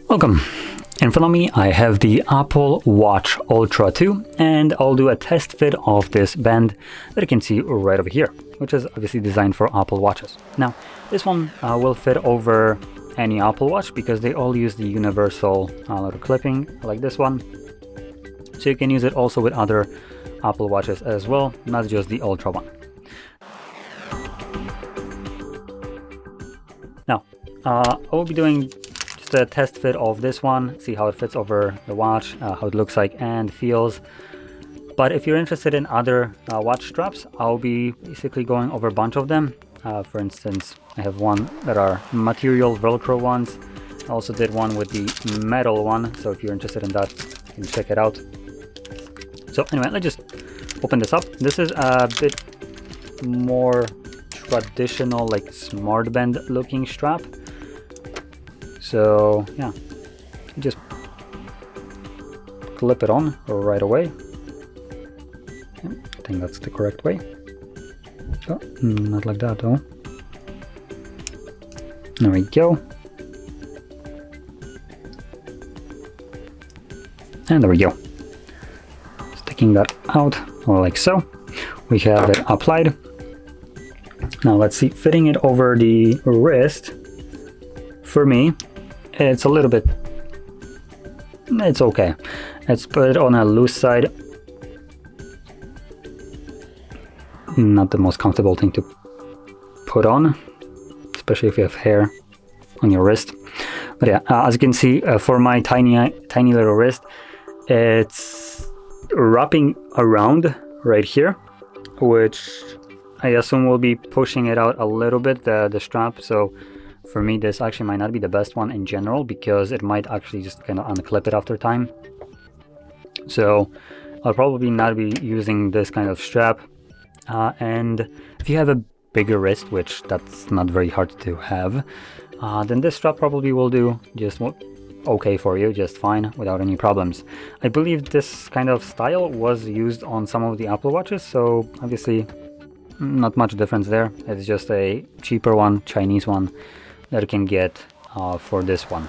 Welcome. In front of me I have the Apple Watch Ultra 2 and I'll do a test fit of this band that you can see right over here, which is obviously designed for Apple Watches. Now this one will fit over any Apple Watch because they all use the universal little clipping like this one. So you can use it also with other Apple Watches as well, not just the Ultra one. Now I will be doing just a test fit of this one, see how it fits over the watch, how it looks like and feels. But if you're interested in other watch straps, I'll be basically going over a bunch of them. For instance, I have one that are material Velcro ones. I also did one with the metal one, so if you're interested in that, you can check it out. So anyway, let's just open this up. This is a bit more traditional, like smart band looking strap. So yeah, just clip it on right away. I think that's the correct way. Oh, not like that though. There we go. And there we go. Sticking that out like so. We have it applied. Now let's see, fitting it over the wrist. For me, it's a little bit, it's okay. Let's put it on a loose side. Not the most comfortable thing to put on, especially if you have hair on your wrist. But yeah, as you can see, for my tiny little wrist, it's wrapping around right here, which I assume will be pushing it out a little bit, the strap. So for me, this actually might not be the best one in general because it might actually just kind of unclip it after time. So I'll probably not be using this kind of strap. And if you have a bigger wrist, which that's not very hard to have, then this strap probably will do just okay for you, just fine, without any problems. I believe this kind of style was used on some of the Apple Watches, so obviously not much difference there. It's just a cheaper one, Chinese one, that you can get for this one.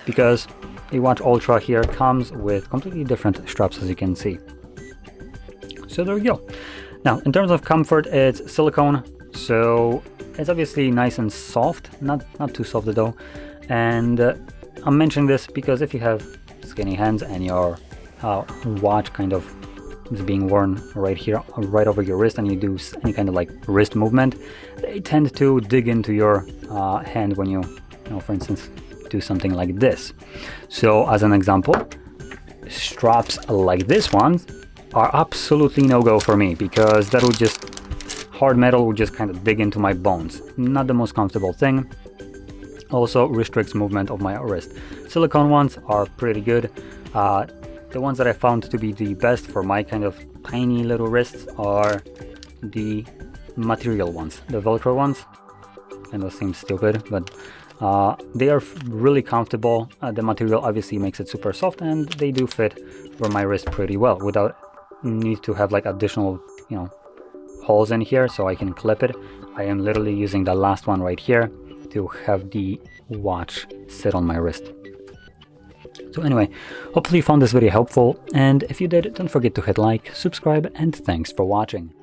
Because the Watch Ultra here comes with completely different straps, as you can see. So there we go. Now, in terms of comfort, it's silicone, so it's obviously nice and soft, not too soft though. And I'm mentioning this because if you have skinny hands and your watch kind of is being worn right here, right over your wrist, and you do any kind of like wrist movement, they tend to dig into your hand when you know, for instance, do something like this. So as an example, straps like this one are absolutely no-go for me because that would just, hard metal would just kind of dig into my bones. Not the most comfortable thing. Also restricts movement of my wrist. Silicone ones are pretty good. The ones that I found to be the best for my kind of tiny little wrists are the material ones, the Velcro ones. And those seem stupid, but they are really comfortable. The material obviously makes it super soft, and they do fit over my wrist pretty well without need to have like additional, you know, holes in here so I can clip it. I am literally using the last one right here to have the watch sit on my wrist. So anyway, hopefully you found this video helpful, and if you did, don't forget to hit like, subscribe, and thanks for watching.